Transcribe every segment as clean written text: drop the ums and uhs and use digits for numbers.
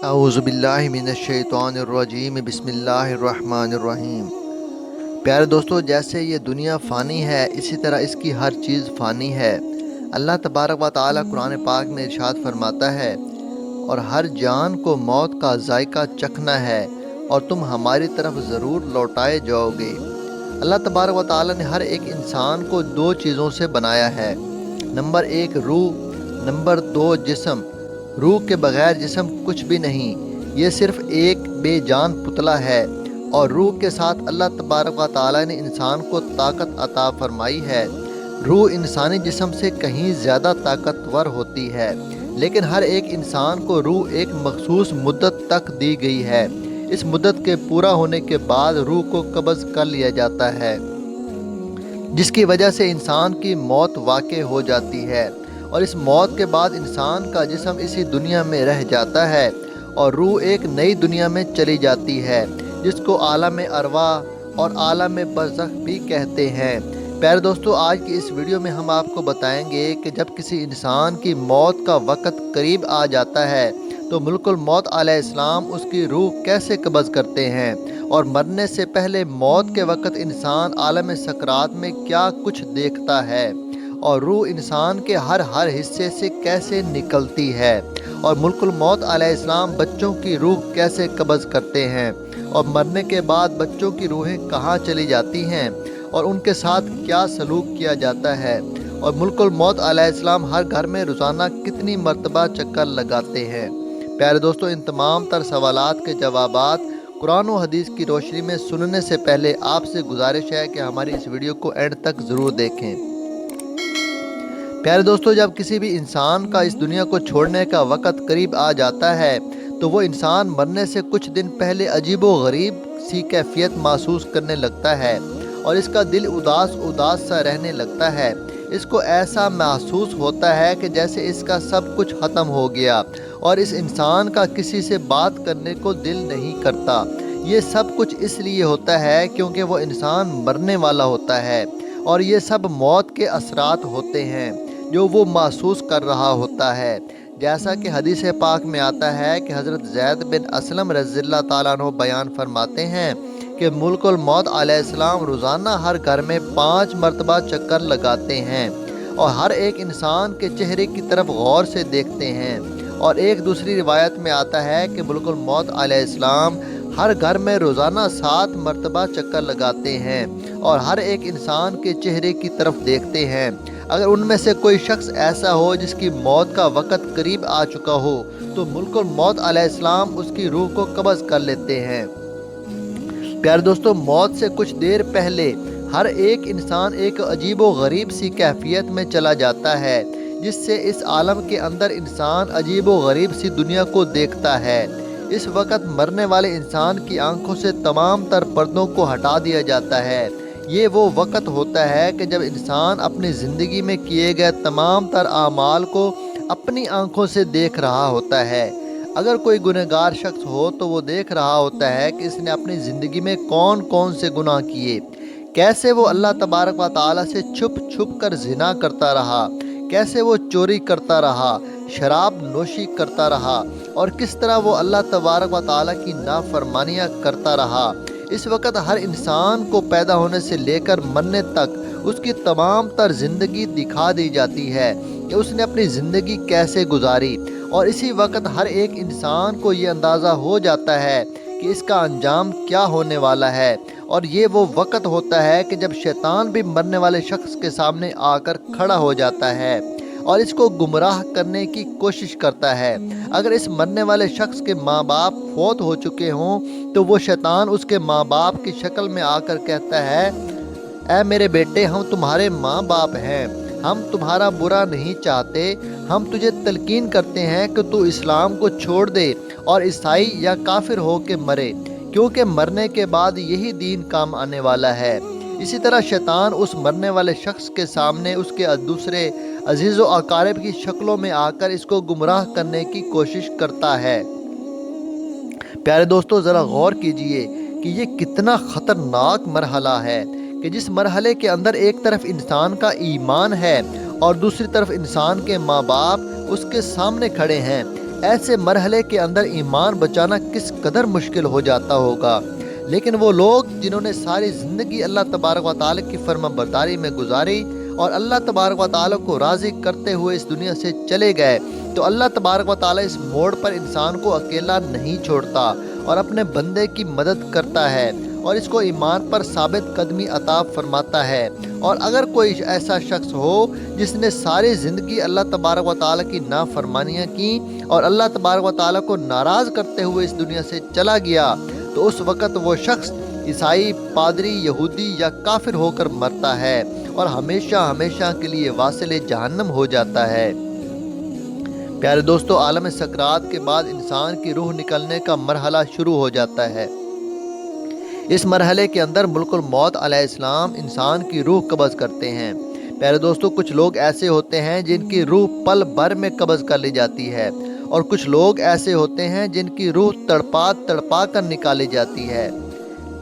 اعوذ باللہ من الشیطان الرجیم بسم اللہ الرحمن الرحیم۔ پیارے دوستو، جیسے یہ دنیا فانی ہے اسی طرح اس کی ہر چیز فانی ہے۔ اللہ تبارک و تعالیٰ قرآن پاک میں ارشاد فرماتا ہے، اور ہر جان کو موت کا ذائقہ چکھنا ہے اور تم ہماری طرف ضرور لوٹائے جاؤ گے۔ اللہ تبارک و تعالیٰ نے ہر ایک انسان کو دو چیزوں سے بنایا ہے، نمبر 1 روح، نمبر 2 جسم۔ روح کے بغیر جسم کچھ بھی نہیں، یہ صرف ایک بے جان پتلا ہے، اور روح کے ساتھ اللہ تبارک و تعالیٰ نے انسان کو طاقت عطا فرمائی ہے۔ روح انسانی جسم سے کہیں زیادہ طاقتور ہوتی ہے، لیکن ہر ایک انسان کو روح ایک مخصوص مدت تک دی گئی ہے۔ اس مدت کے پورا ہونے کے بعد روح کو قبض کر لیا جاتا ہے، جس کی وجہ سے انسان کی موت واقع ہو جاتی ہے، اور اس موت کے بعد انسان کا جسم اسی دنیا میں رہ جاتا ہے اور روح ایک نئی دنیا میں چلی جاتی ہے، جس کو عالم ارواح اور عالم برزخ بھی کہتے ہیں۔ پیارے دوستو، آج کی اس ویڈیو میں ہم آپ کو بتائیں گے کہ جب کسی انسان کی موت کا وقت قریب آ جاتا ہے تو ملک الموت علیہ السلام اس کی روح کیسے قبض کرتے ہیں، اور مرنے سے پہلے موت کے وقت انسان عالم سکرات میں کیا کچھ دیکھتا ہے، اور روح انسان کے ہر حصے سے کیسے نکلتی ہے، اور ملک الموت علیہ السلام بچوں کی روح کیسے قبض کرتے ہیں، اور مرنے کے بعد بچوں کی روحیں کہاں چلی جاتی ہیں اور ان کے ساتھ کیا سلوک کیا جاتا ہے، اور ملک الموت علیہ السلام ہر گھر میں روزانہ کتنی مرتبہ چکر لگاتے ہیں۔ پیارے دوستو، ان تمام تر سوالات کے جوابات قرآن و حدیث کی روشنی میں سننے سے پہلے آپ سے گزارش ہے کہ ہماری اس ویڈیو کو اینڈ تک ضرور دیکھیں۔ پیارے دوستو، جب کسی بھی انسان کا اس دنیا کو چھوڑنے کا وقت قریب آ جاتا ہے تو وہ انسان مرنے سے کچھ دن پہلے عجیب و غریب سی کیفیت محسوس کرنے لگتا ہے، اور اس کا دل اداس سا رہنے لگتا ہے۔ اس کو ایسا محسوس ہوتا ہے کہ جیسے اس کا سب کچھ ختم ہو گیا، اور اس انسان کا کسی سے بات کرنے کو دل نہیں کرتا۔ یہ سب کچھ اس لیے ہوتا ہے کیونکہ وہ انسان مرنے والا ہوتا ہے، اور یہ سب موت کے اثرات ہوتے ہیں جو وہ محسوس کر رہا ہوتا ہے۔ جیسا کہ حدیث پاک میں آتا ہے کہ حضرت زید بن اسلم رضی اللہ تعالیٰ عنہ بیان فرماتے ہیں کہ ملک الموت علیہ السلام روزانہ ہر گھر میں 5 مرتبہ چکر لگاتے ہیں، اور ہر ایک انسان کے چہرے کی طرف غور سے دیکھتے ہیں، اور ایک دوسری روایت میں آتا ہے کہ ملک الموت علیہ السلام ہر گھر میں روزانہ 7 مرتبہ چکر لگاتے ہیں اور ہر ایک انسان کے چہرے کی طرف دیکھتے ہیں۔ اگر ان میں سے کوئی شخص ایسا ہو جس کی موت کا وقت قریب آ چکا ہو تو ملک الموت علیہ السلام اس کی روح کو قبض کر لیتے ہیں۔ پیارے دوستو، موت سے کچھ دیر پہلے ہر ایک انسان ایک عجیب و غریب سی کیفیت میں چلا جاتا ہے، جس سے اس عالم کے اندر انسان عجیب و غریب سی دنیا کو دیکھتا ہے۔ اس وقت مرنے والے انسان کی آنکھوں سے تمام تر پردوں کو ہٹا دیا جاتا ہے۔ یہ وہ وقت ہوتا ہے کہ جب انسان اپنی زندگی میں کیے گئے تمام تر اعمال کو اپنی آنکھوں سے دیکھ رہا ہوتا ہے۔ اگر کوئی گنہگار شخص ہو تو وہ دیکھ رہا ہوتا ہے کہ اس نے اپنی زندگی میں کون سے گناہ کیے، کیسے وہ اللہ تبارک و تعالیٰ سے چھپ کر زنا کرتا رہا، کیسے وہ چوری کرتا رہا، شراب نوشی کرتا رہا، اور کس طرح وہ اللہ تبارک و تعالیٰ کی نافرمانیاں کرتا رہا۔ اس وقت ہر انسان کو پیدا ہونے سے لے کر مرنے تک اس کی تمام تر زندگی دکھا دی جاتی ہے کہ اس نے اپنی زندگی کیسے گزاری، اور اسی وقت ہر ایک انسان کو یہ اندازہ ہو جاتا ہے کہ اس کا انجام کیا ہونے والا ہے۔ اور یہ وہ وقت ہوتا ہے کہ جب شیطان بھی مرنے والے شخص کے سامنے آ کر کھڑا ہو جاتا ہے اور اس کو گمراہ کرنے کی کوشش کرتا ہے۔ اگر اس مرنے والے شخص کے ماں باپ فوت ہو چکے ہوں تو وہ شیطان اس کے ماں باپ کی شکل میں آ کر کہتا ہے، اے میرے بیٹے، ہم تمہارے ماں باپ ہیں، ہم تمہارا برا نہیں چاہتے، ہم تجھے تلقین کرتے ہیں کہ تو اسلام کو چھوڑ دے اور عیسائی یا کافر ہو کے مرے، کیونکہ مرنے کے بعد یہی دین کام آنے والا ہے۔ اسی طرح شیطان اس مرنے والے شخص کے سامنے اس کے دوسرے عزیز و اقارب کی شکلوں میں آ کر اس کو گمراہ کرنے کی کوشش کرتا ہے۔ پیارے دوستو، ذرا غور کیجئے کہ یہ کتنا خطرناک مرحلہ ہے کہ جس مرحلے کے اندر ایک طرف انسان کا ایمان ہے اور دوسری طرف انسان کے ماں باپ اس کے سامنے کھڑے ہیں، ایسے مرحلے کے اندر ایمان بچانا کس قدر مشکل ہو جاتا ہوگا، لیکن وہ لوگ جنہوں نے ساری زندگی اللہ تبارک و تعالیٰ کی فرما برداری میں گزاری اور اللہ تبارک و تعالیٰ کو راضی کرتے ہوئے اس دنیا سے چلے گئے، تو اللہ تبارک و تعالیٰ اس موڑ پر انسان کو اکیلا نہیں چھوڑتا اور اپنے بندے کی مدد کرتا ہے اور اس کو ایمان پر ثابت قدمی عطا فرماتا ہے۔ اور اگر کوئی ایسا شخص ہو جس نے ساری زندگی اللہ تبارک و تعالیٰ کی نافرمانیاں کی اور اللہ تبارک و تعالیٰ کو ناراض کرتے ہوئے اس دنیا سے چلا گیا، تو اس وقت وہ شخص عیسائی، پادری، یہودی یا کافر ہو کر مرتا ہے اور ہمیشہ ہمیشہ کے لیے واصل جہنم ہو جاتا ہے۔ پیارے دوستو، عالم سکرات کے بعد انسان کی روح نکلنے کا مرحلہ شروع ہو جاتا ہے۔ اس مرحلے کے اندر ملک الموت علیہ السلام انسان کی روح قبض کرتے ہیں۔ پیارے دوستو، کچھ لوگ ایسے ہوتے ہیں جن کی روح پل بھر میں قبض کر لی جاتی ہے، اور کچھ لوگ ایسے ہوتے ہیں جن کی روح تڑپا تڑپا کر نکالی جاتی ہے۔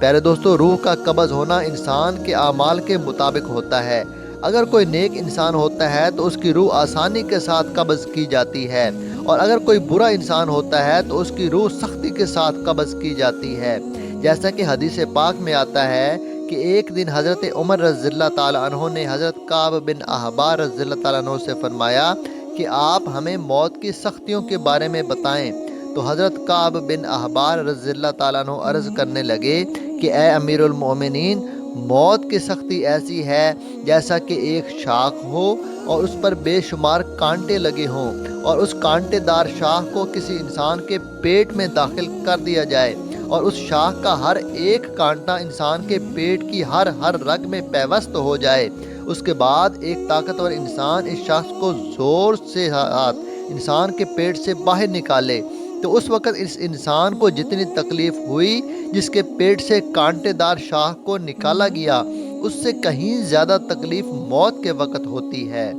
پیارے دوستو، روح کا قبض ہونا انسان کے اعمال کے مطابق ہوتا ہے۔ اگر کوئی نیک انسان ہوتا ہے تو اس کی روح آسانی کے ساتھ قبض کی جاتی ہے، اور اگر کوئی برا انسان ہوتا ہے تو اس کی روح سختی کے ساتھ قبض کی جاتی ہے۔ جیسا کہ حدیث پاک میں آتا ہے کہ ایک دن حضرت عمر رضی اللہ تعالیٰ عنہ نے حضرت کعب بن احبار رضی اللہ تعالیٰ عنہ سے فرمایا کہ آپ ہمیں موت کی سختیوں کے بارے میں بتائیں، تو حضرت کعب بن احبار رضی اللہ تعالیٰ عنہ عرض کرنے لگے کہ اے امیر المومنین، موت کی سختی ایسی ہے جیسا کہ ایک شاخ ہو اور اس پر بے شمار کانٹے لگے ہوں، اور اس کانٹے دار شاخ کو کسی انسان کے پیٹ میں داخل کر دیا جائے، اور اس شاخ کا ہر ایک کانٹا انسان کے پیٹ کی ہر رگ میں پیوست ہو جائے۔ اس کے بعد ایک طاقتور انسان اس شخص کو زور سے ہاتھ انسان کے پیٹ سے باہر نکالے، تو اس وقت اس انسان کو جتنی تکلیف ہوئی جس کے پیٹ سے کانٹے دار شاخ کو نکالا گیا، اس سے کہیں زیادہ تکلیف موت کے وقت ہوتی ہے۔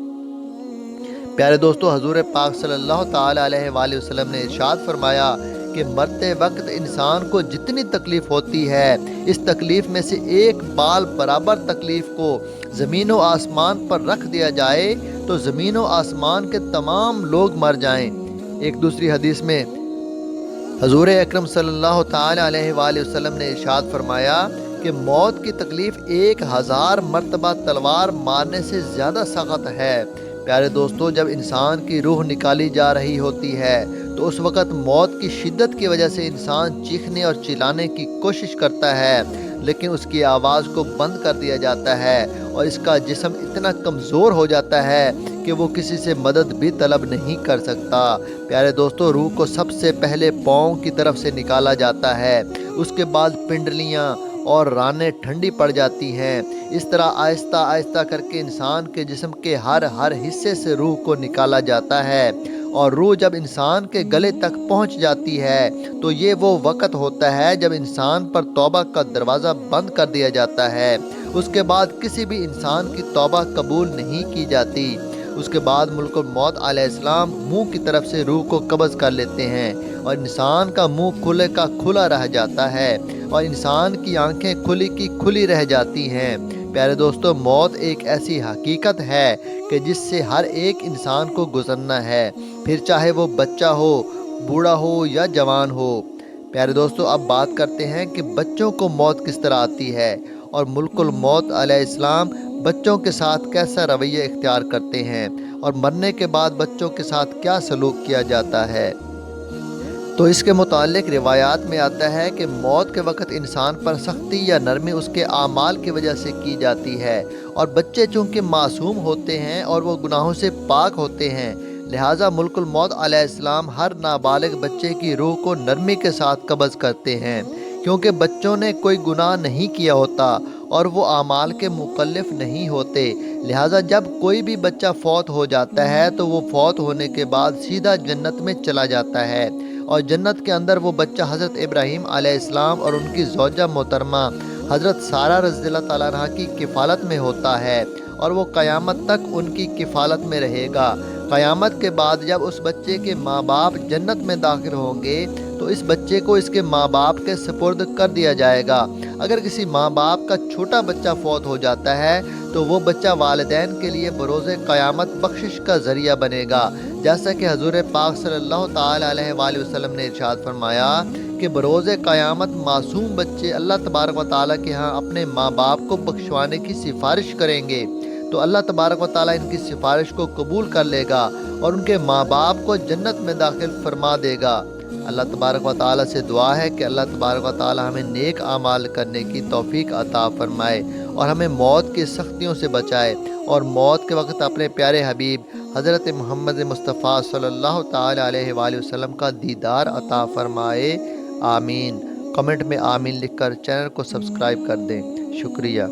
پیارے دوستو، حضور پاک صلی اللہ تعالیٰ علیہ وآلہ وسلم نے ارشاد فرمایا کہ مرتے وقت انسان کو جتنی تکلیف ہوتی ہے، اس تکلیف میں سے ایک بال برابر تکلیف کو زمین و آسمان پر رکھ دیا جائے تو زمین و آسمان کے تمام لوگ مر جائیں۔ ایک دوسری حدیث میں حضور اکرم صلی اللہ تعالیٰ علیہ وآلہ وسلم نے ارشاد فرمایا کہ موت کی تکلیف 1000 مرتبہ تلوار مارنے سے زیادہ سخت ہے۔ پیارے دوستو، جب انسان کی روح نکالی جا رہی ہوتی ہے تو اس وقت موت کی شدت کی وجہ سے انسان چیخنے اور چلانے کی کوشش کرتا ہے، لیکن اس کی آواز کو بند کر دیا جاتا ہے اور اس کا جسم اتنا کمزور ہو جاتا ہے کہ وہ کسی سے مدد بھی طلب نہیں کر سکتا۔ پیارے دوستو، روح کو سب سے پہلے پاؤں کی طرف سے نکالا جاتا ہے، اس کے بعد پنڈلیاں اور رانیں ٹھنڈی پڑ جاتی ہیں۔ اس طرح آہستہ آہستہ کر کے انسان کے جسم کے ہر حصے سے روح کو نکالا جاتا ہے، اور روح جب انسان کے گلے تک پہنچ جاتی ہے تو یہ وہ وقت ہوتا ہے جب انسان پر توبہ کا دروازہ بند کر دیا جاتا ہے۔ اس کے بعد کسی بھی انسان کی توبہ قبول نہیں کی جاتی۔ اس کے بعد ملک الموت علیہ السلام منہ کی طرف سے روح کو قبض کر لیتے ہیں، اور انسان کا منہ کھلے کا کھلا رہ جاتا ہے اور انسان کی آنکھیں کھلی کی کھلی رہ جاتی ہیں۔ پیارے دوستو، موت ایک ایسی حقیقت ہے کہ جس سے ہر ایک انسان کو گزرنا ہے، پھر چاہے وہ بچہ ہو، بوڑھا ہو یا جوان ہو۔ پیارے دوستو، اب بات کرتے ہیں کہ بچوں کو موت کس طرح آتی ہے، اور ملک الموت علیہ السلام بچوں کے ساتھ کیسا رویہ اختیار کرتے ہیں، اور مرنے کے بعد بچوں کے ساتھ کیا سلوک کیا جاتا ہے۔ تو اس کے متعلق روایات میں آتا ہے کہ موت کے وقت انسان پر سختی یا نرمی اس کے اعمال کی وجہ سے کی جاتی ہے، اور بچے چونکہ معصوم ہوتے ہیں اور وہ گناہوں سے پاک ہوتے ہیں، لہٰذا ملک الموت علیہ السلام ہر نابالغ بچے کی روح کو نرمی کے ساتھ قبض کرتے ہیں، کیونکہ بچوں نے کوئی گناہ نہیں کیا ہوتا اور وہ اعمال کے مکلف نہیں ہوتے، لہٰذا جب کوئی بھی بچہ فوت ہو جاتا ہے تو وہ فوت ہونے کے بعد سیدھا جنت میں چلا جاتا ہے، اور جنت کے اندر وہ بچہ حضرت ابراہیم علیہ السلام اور ان کی زوجہ محترمہ حضرت سارہ رضی اللہ تعالیٰ عنہ کی کفالت میں ہوتا ہے، اور وہ قیامت تک ان کی کفالت میں رہے گا۔ قیامت کے بعد جب اس بچے کے ماں باپ جنت میں داخل ہوں گے تو اس بچے کو اس کے ماں باپ کے سپرد کر دیا جائے گا۔ اگر کسی ماں باپ کا چھوٹا بچہ فوت ہو جاتا ہے تو وہ بچہ والدین کے لیے بروز قیامت بخشش کا ذریعہ بنے گا، جیسا کہ حضور پاک صلی اللہ تعالیٰ علیہ وآلہ وسلم نے ارشاد فرمایا کہ بروز قیامت معصوم بچے اللہ تبارک و تعالیٰ کے ہاں اپنے ماں باپ کو بخشوانے کی سفارش کریں گے، تو اللہ تبارک و تعالیٰ ان کی سفارش کو قبول کر لے گا اور ان کے ماں باپ کو جنت میں داخل فرما دے گا۔ اللہ تبارک و تعالیٰ سے دعا ہے کہ اللہ تبارک و تعالیٰ ہمیں نیک اعمال کرنے کی توفیق عطا فرمائے اور ہمیں موت کی سختیوں سے بچائے، اور موت کے وقت اپنے پیارے حبیب حضرت محمد مصطفیٰ صلی اللہ تعالیٰ علیہ وآلہ وسلم کا دیدار عطا فرمائے، آمین۔ کمنٹ میں آمین لکھ کر چینل کو سبسکرائب کر دیں، شکریہ۔